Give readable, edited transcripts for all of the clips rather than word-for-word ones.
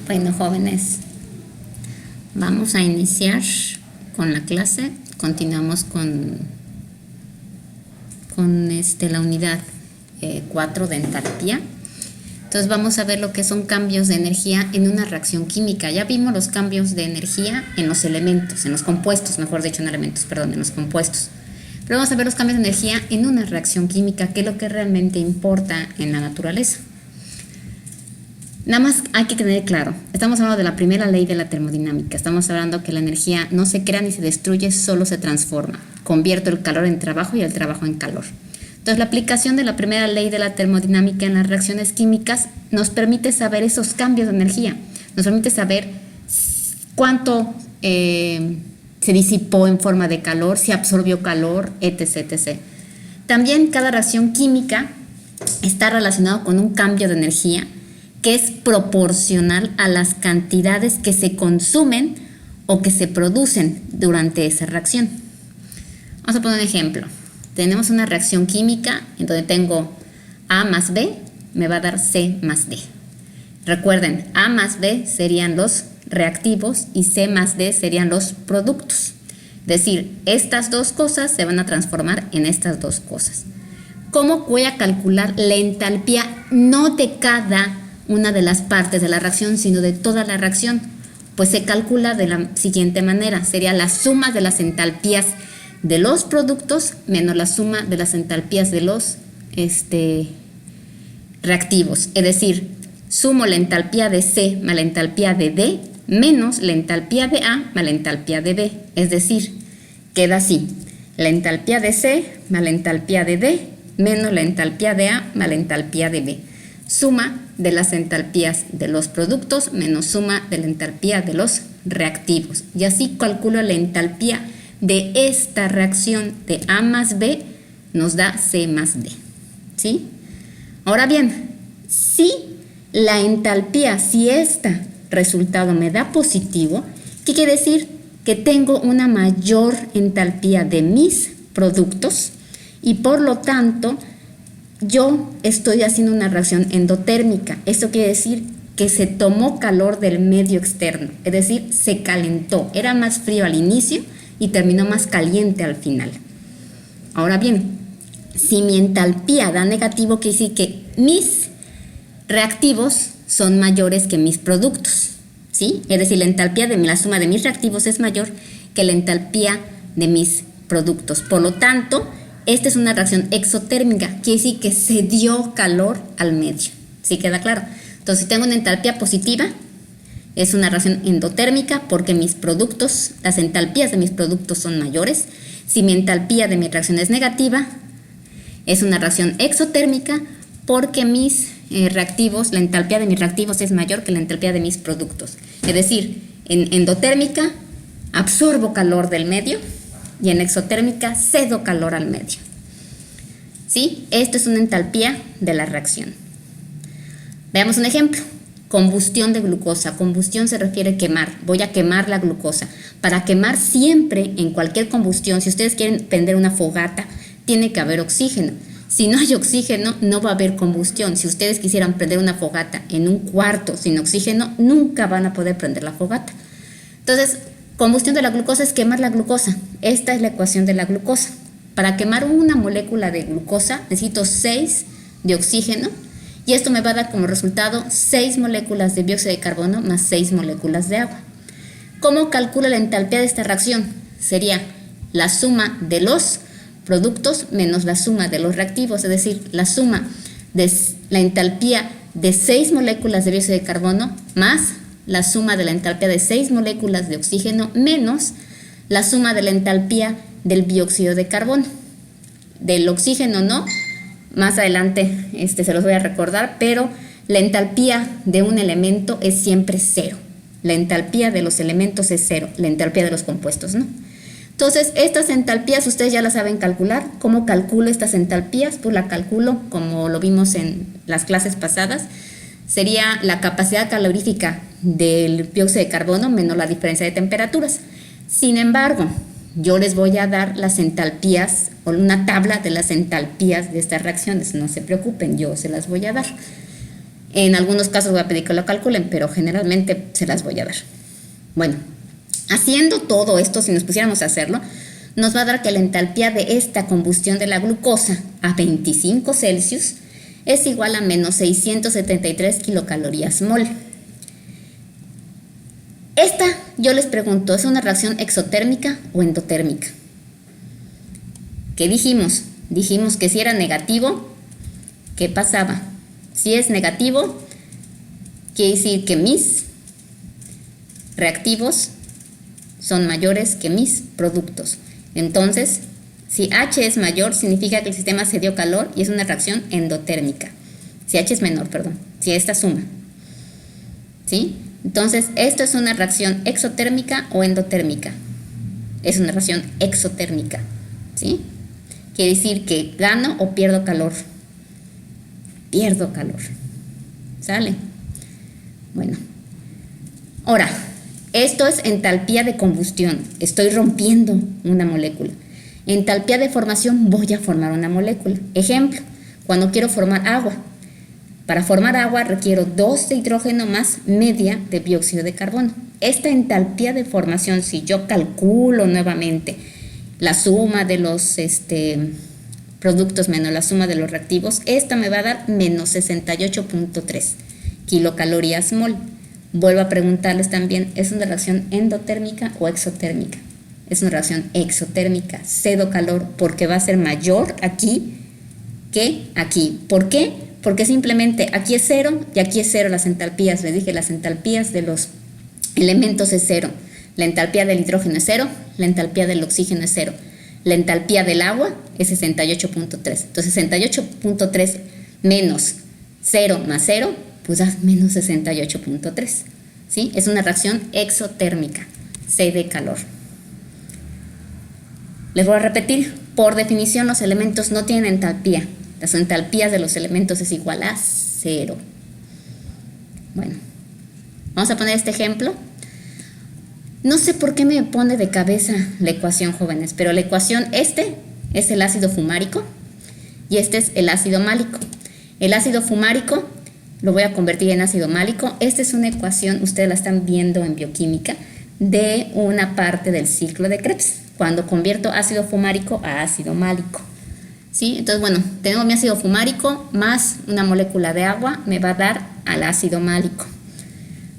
Bueno, jóvenes, vamos a iniciar con la clase. Continuamos con la unidad 4 de entalpía. Entonces vamos a ver lo que son cambios de energía en una reacción química. Ya vimos los cambios de energía en los elementos, en los compuestos, mejor dicho, en elementos, perdón, en los compuestos. Pero vamos a ver los cambios de energía en una reacción química, que es lo que realmente importa en la naturaleza. Nada más hay que tener claro, estamos hablando de la primera ley de la termodinámica. Estamos hablando que la energía no se crea ni se destruye, solo se transforma. Convierto el calor en trabajo y el trabajo en calor. Entonces, la aplicación de la primera ley de la termodinámica en las reacciones químicas nos permite saber esos cambios de energía. Nos permite saber cuánto se disipó en forma de calor, si absorbió calor, etc., etc. También cada reacción química está relacionada con un cambio de energía que es proporcional a las cantidades que se consumen o que se producen durante esa reacción. Vamos a poner un ejemplo. Tenemos una reacción química en donde tengo A más B, me va a dar C más D. Recuerden, A más B serían los reactivos y C más D serían los productos. Es decir, estas dos cosas se van a transformar en estas dos cosas. ¿Cómo voy a calcular la entalpía no de cada una de las partes de la reacción, sino de toda la reacción? Pues se calcula de la siguiente manera. Sería la suma de las entalpías de los productos menos la suma de las entalpías de los reactivos. Es decir, sumo la entalpía de C más la entalpía de D menos la entalpía de A más la entalpía de B. Es decir, queda así: la entalpía de C más la entalpía de D menos la entalpía de A más la entalpía de B. Suma de las entalpías de los productos menos suma de la entalpía de los reactivos. Y así calculo la entalpía de esta reacción de A más B, nos da C más D. ¿Sí? Ahora bien, si la entalpía, si este resultado me da positivo, ¿qué quiere decir? Que tengo una mayor entalpía de mis productos y por lo tanto yo estoy haciendo una reacción endotérmica. Esto quiere decir que se tomó calor del medio externo, es decir, se calentó. Era más frío al inicio y terminó más caliente al final. Ahora bien, si mi entalpía da negativo, quiere decir que mis reactivos son mayores que mis productos, ¿sí? Es decir, la entalpía de la suma de mis reactivos es mayor que la entalpía de mis productos. Por lo tanto, esta es una reacción exotérmica, quiere decir que se dio calor al medio. ¿Sí queda claro? Entonces, si tengo una entalpía positiva, es una reacción endotérmica porque mis productos, las entalpías de mis productos son mayores. Si mi entalpía de mi reacción es negativa, es una reacción exotérmica porque mis reactivos, la entalpía de mis reactivos es mayor que la entalpía de mis productos. Es decir, en endotérmica absorbo calor del medio y en exotérmica cedo calor al medio. ¿Sí? Esto es una entalpía de la reacción. Veamos un ejemplo. Combustión de glucosa. Combustión se refiere a quemar. Voy a quemar la glucosa. Para quemar siempre, en cualquier combustión, si ustedes quieren prender una fogata, tiene que haber oxígeno. Si no hay oxígeno, no va a haber combustión. Si ustedes quisieran prender una fogata en un cuarto sin oxígeno, nunca van a poder prender la fogata. Entonces, combustión de la glucosa es quemar la glucosa. Esta es la ecuación de la glucosa. Para quemar una molécula de glucosa, necesito 6 de oxígeno. Y esto me va a dar como resultado 6 moléculas de dióxido de carbono más 6 moléculas de agua. ¿Cómo calculo la entalpía de esta reacción? Sería la suma de los productos menos la suma de los reactivos, es decir, la suma de la entalpía de 6 moléculas de dióxido de carbono más la suma de la entalpía de 6 moléculas de oxígeno menos la suma de la entalpía del dióxido de carbono. Del oxígeno no. Más adelante se los voy a recordar, pero la entalpía de un elemento es siempre cero. La entalpía de los elementos es cero, la entalpía de los compuestos, ¿no? Entonces, estas entalpías ustedes ya las saben calcular. ¿Cómo calculo estas entalpías? Pues la calculo como lo vimos en las clases pasadas. Sería la capacidad calorífica del dióxido de carbono menos la diferencia de temperaturas. Sin embargo, yo les voy a dar las entalpías o una tabla de las entalpías de estas reacciones. No se preocupen, yo se las voy a dar. En algunos casos voy a pedir que lo calculen, pero generalmente se las voy a dar. Bueno, haciendo todo esto, si nos pusiéramos a hacerlo, nos va a dar que la entalpía de esta combustión de la glucosa a 25 Celsius es igual a menos 673 kilocalorías mol. Esta, yo les pregunto, ¿es una reacción exotérmica o endotérmica? ¿Qué dijimos? Dijimos que si era negativo, ¿qué pasaba? Si es negativo, quiere decir que mis reactivos son mayores que mis productos. Entonces, si H es mayor, significa que el sistema se dio calor y es una reacción endotérmica. Si H es menor, perdón, si esta suma. ¿Sí? Entonces, ¿esto es una reacción exotérmica o endotérmica? Es una reacción exotérmica. ¿Sí? Quiere decir que gano o pierdo calor. Pierdo calor. ¿Sale? Bueno. Ahora, esto es entalpía de combustión. Estoy rompiendo una molécula. Entalpía de formación, voy a formar una molécula. Ejemplo, cuando quiero formar agua. Para formar agua requiero 2 de hidrógeno más media de dióxido de carbono. Esta entalpía de formación, si yo calculo nuevamente la suma de los productos menos la suma de los reactivos, esta me va a dar menos 68.3 kilocalorías mol. Vuelvo a preguntarles también, ¿es una reacción endotérmica o exotérmica? Es una reacción exotérmica, cedo calor porque va a ser mayor aquí que aquí. ¿Por qué? Porque simplemente aquí es cero y aquí es cero las entalpías. Les dije, las entalpías de los elementos es cero. La entalpía del hidrógeno es cero, la entalpía del oxígeno es cero. La entalpía del agua es 68.3. Entonces 68.3 menos 0 más 0, pues da menos 68.3. ¿Sí? Es una reacción exotérmica, C de calor. Les voy a repetir, por definición los elementos no tienen entalpía. Las entalpías de los elementos es igual a 0. Bueno, vamos a poner este ejemplo. No sé por qué me pone de cabeza la ecuación, jóvenes, pero la ecuación, este es el ácido fumárico y este es el ácido málico. El ácido fumárico lo voy a convertir en ácido málico. Esta es una ecuación, ustedes la están viendo en bioquímica, de una parte del ciclo de Krebs, cuando convierto ácido fumárico a ácido málico. ¿Sí? Entonces, bueno, tengo mi ácido fumárico más una molécula de agua, me va a dar al ácido málico.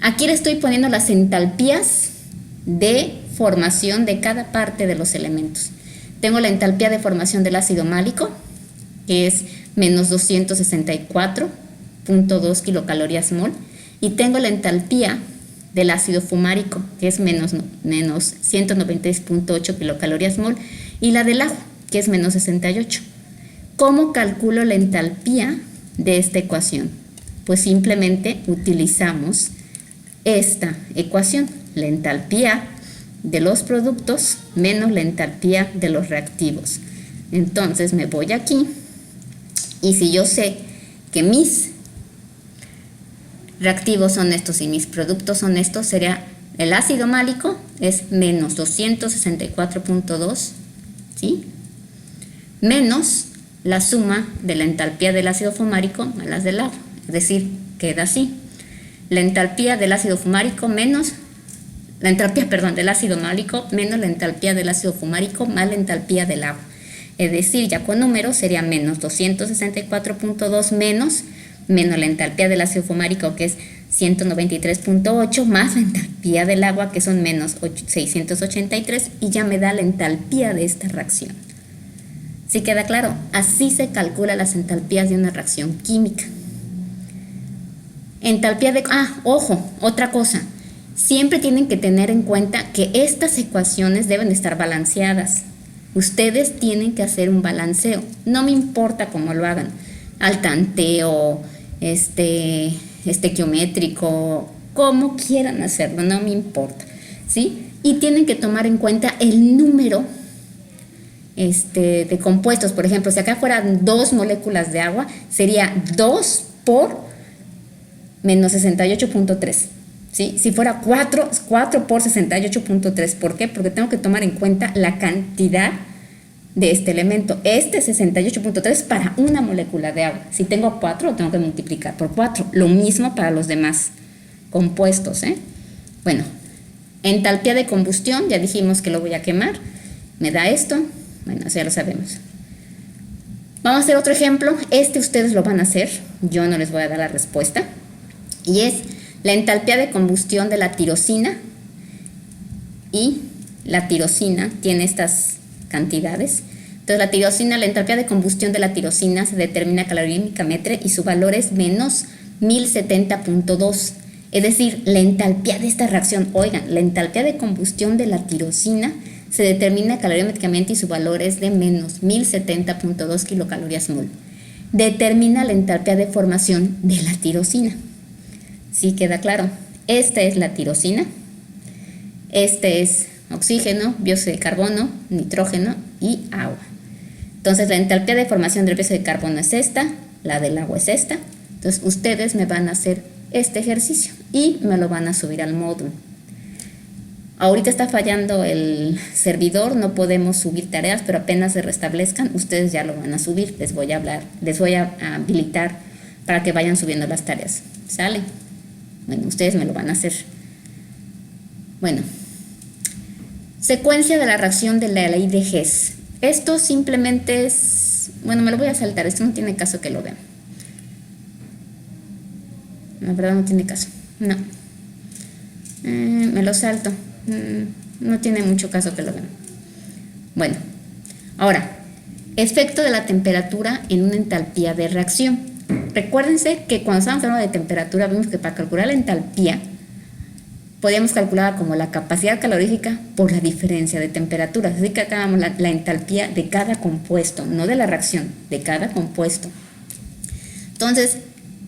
Aquí le estoy poniendo las entalpías de formación de cada parte de los elementos. Tengo la entalpía de formación del ácido málico, que es menos 264.2 kilocalorías mol, y tengo la entalpía del ácido fumárico, que es menos 196.8 kilocalorías mol, y la del agua, que es menos 68. ¿Cómo calculo la entalpía de esta ecuación? Pues simplemente utilizamos esta ecuación, la entalpía de los productos menos la entalpía de los reactivos. Entonces me voy aquí y si yo sé que mis reactivos son estos y mis productos son estos, sería el ácido málico es menos 264.2, ¿sí? Menos la suma de la entalpía del ácido fumárico más las del agua, es decir, queda así. La entalpía del ácido fumárico menos la entalpía, perdón, del ácido málico menos la entalpía del ácido fumárico más la entalpía del agua. Es decir, ya con números sería menos 264.2 menos la entalpía del ácido fumárico, que es 193.8, más la entalpía del agua, que son menos 683, y ya me da la entalpía de esta reacción. ¿Sí queda claro? Así se calcula las entalpías de una reacción química. Entalpía de... ojo, otra cosa. Siempre tienen que tener en cuenta que estas ecuaciones deben estar balanceadas. Ustedes tienen que hacer un balanceo. No me importa cómo lo hagan. Al tanteo, estequiométrico, como quieran hacerlo, no me importa, ¿sí? Y tienen que tomar en cuenta el número de compuestos. Por ejemplo, si acá fueran 2 moléculas de agua, sería 2 por menos 68.3. ¿Sí? Si fuera 4 por 68.3. ¿Por qué? Porque tengo que tomar en cuenta la cantidad de este elemento. Este 68.3 para una molécula de agua. Si tengo 4, lo tengo que multiplicar por 4. Lo mismo para los demás compuestos, ¿eh? Bueno, entalpía de combustión, ya dijimos que lo voy a quemar. Me da esto. Bueno, eso ya lo sabemos. Vamos a hacer otro ejemplo. Este ustedes lo van a hacer. Yo no les voy a dar la respuesta. Y es la entalpía de combustión de la tirosina. Y la tirosina tiene estas cantidades. Entonces la tirosina, la entalpía de combustión de la tirosina se determina calorímicamente y su valor es menos 1070.2. Es decir, la entalpía de esta reacción, oigan, la entalpía de combustión de la tirosina se determina calorímicamente y su valor es de menos 1070.2 kilocalorías mol. Determina la entalpía de formación de la tirosina. ¿Sí queda claro? Esta es la tirosina. Este es oxígeno, dióxido de carbono, nitrógeno y agua. Entonces la entalpía de formación del dióxido de carbono es esta, la del agua es esta. Entonces ustedes me van a hacer este ejercicio y me lo van a subir al módulo. Ahorita está fallando el servidor, no podemos subir tareas, pero apenas se restablezcan, ustedes ya lo van a subir. Les voy a hablar, les voy a habilitar para que vayan subiendo las tareas. ¿Sale? Bueno, ustedes me lo van a hacer. Bueno, secuencia de la reacción de la ley de Hess. Esto simplemente es, bueno, me lo voy a saltar, esto no tiene caso que lo vean. La verdad no tiene caso, no. Me lo salto. No tiene mucho caso que lo vean. Bueno, ahora, efecto de la temperatura en una entalpía de reacción. Recuérdense que cuando estábamos hablando de temperatura, vimos que para calcular la entalpía podíamos calcularla como la capacidad calorífica por la diferencia de temperaturas. Así que acabamos la entalpía de cada compuesto, no de la reacción, de cada compuesto. Entonces,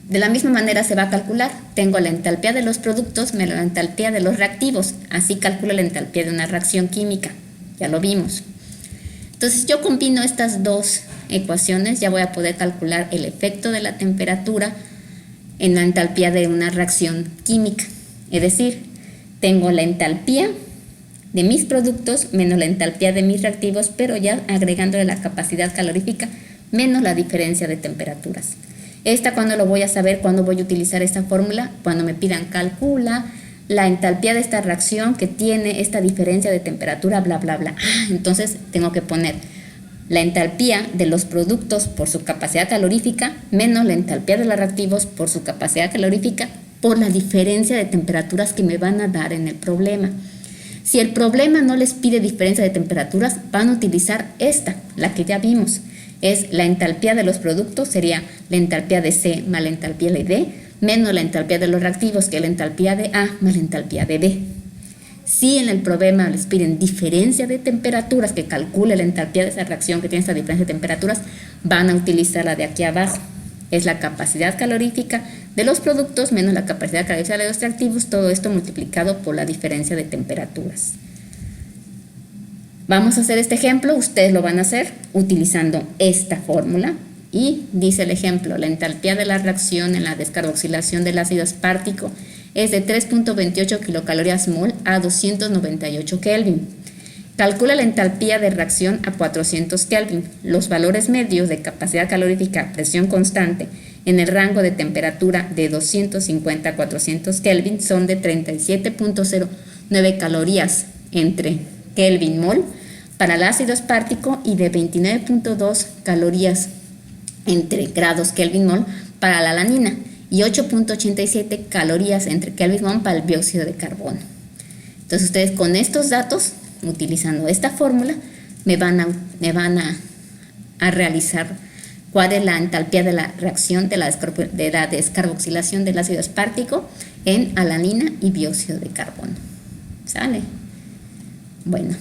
de la misma manera se va a calcular. Tengo la entalpía de los productos menos la entalpía de los reactivos. Así calculo la entalpía de una reacción química. Ya lo vimos. Entonces yo combino estas dos ecuaciones. Ya voy a poder calcular el efecto de la temperatura en la entalpía de una reacción química. Es decir, tengo la entalpía de mis productos menos la entalpía de mis reactivos, pero ya agregándole la capacidad calorífica menos la diferencia de temperaturas. ¿Cuándo lo voy a saber? ¿Cuándo voy a utilizar esta fórmula? Cuando me pidan calcula la entalpía de esta reacción que tiene esta diferencia de temperatura, bla, bla, bla. Entonces tengo que poner la entalpía de los productos por su capacidad calorífica menos la entalpía de los reactivos por su capacidad calorífica por la diferencia de temperaturas que me van a dar en el problema. Si el problema no les pide diferencia de temperaturas, van a utilizar esta, la que ya vimos. Es la entalpía de los productos, sería la entalpía de C más la entalpía de D, menos la entalpía de los reactivos, que es la entalpía de A más la entalpía de B. Si en el problema les piden diferencia de temperaturas, que calcule la entalpía de esa reacción que tiene esta diferencia de temperaturas, van a utilizar la de aquí abajo. Es la capacidad calorífica de los productos menos la capacidad calorífica de los reactivos, todo esto multiplicado por la diferencia de temperaturas. Vamos a hacer este ejemplo, ustedes lo van a hacer utilizando esta fórmula y dice el ejemplo, la entalpía de la reacción en la descarboxilación del ácido aspartico es de 3.28 kilocalorías mol a 298 Kelvin. Calcula la entalpía de reacción a 400 Kelvin. Los valores medios de capacidad calorífica a presión constante en el rango de temperatura de 250 a 400 Kelvin son de 37.09 calorías entre Kelvin mol para el ácido aspartico y de 29.2 calorías entre grados Kelvin mol para la alanina y 8.87 calorías entre Kelvin mol para el dióxido de carbono. Entonces ustedes con estos datos, utilizando esta fórmula, me van a realizar cuál es la entalpía de la reacción de la descarboxilación del ácido aspartico en alanina y dióxido de carbono. ¿Sale? Bueno.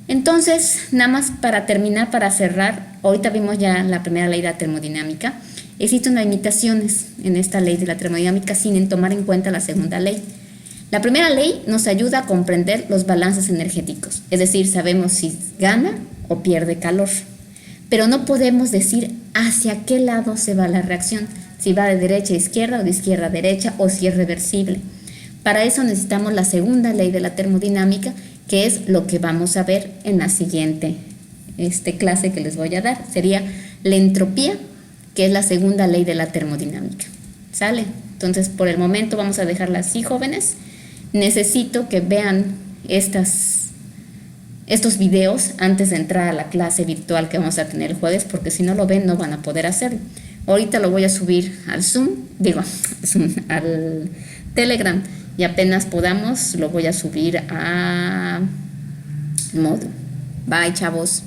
Entonces, nada más para terminar, para cerrar, ahorita vimos ya la primera ley de la termodinámica. Existen unas limitaciones en esta ley de la termodinámica sin tomar en cuenta la segunda ley. La primera ley nos ayuda a comprender los balances energéticos, es decir, sabemos si gana o pierde calor, pero no podemos decir hacia qué lado se va la reacción, si va de derecha a izquierda o de izquierda a derecha o si es reversible. Para eso necesitamos la segunda ley de la termodinámica, que es lo que vamos a ver en la siguiente clase que les voy a dar. Sería la entropía, que es la segunda ley de la termodinámica. ¿Sale? Entonces, por el momento vamos a dejarla así, jóvenes. Necesito que vean estos videos antes de entrar a la clase virtual que vamos a tener el jueves, porque si no lo ven no van a poder hacerlo. Ahorita lo voy a subir al al Telegram, y apenas podamos lo voy a subir a Moodle. Bye, chavos.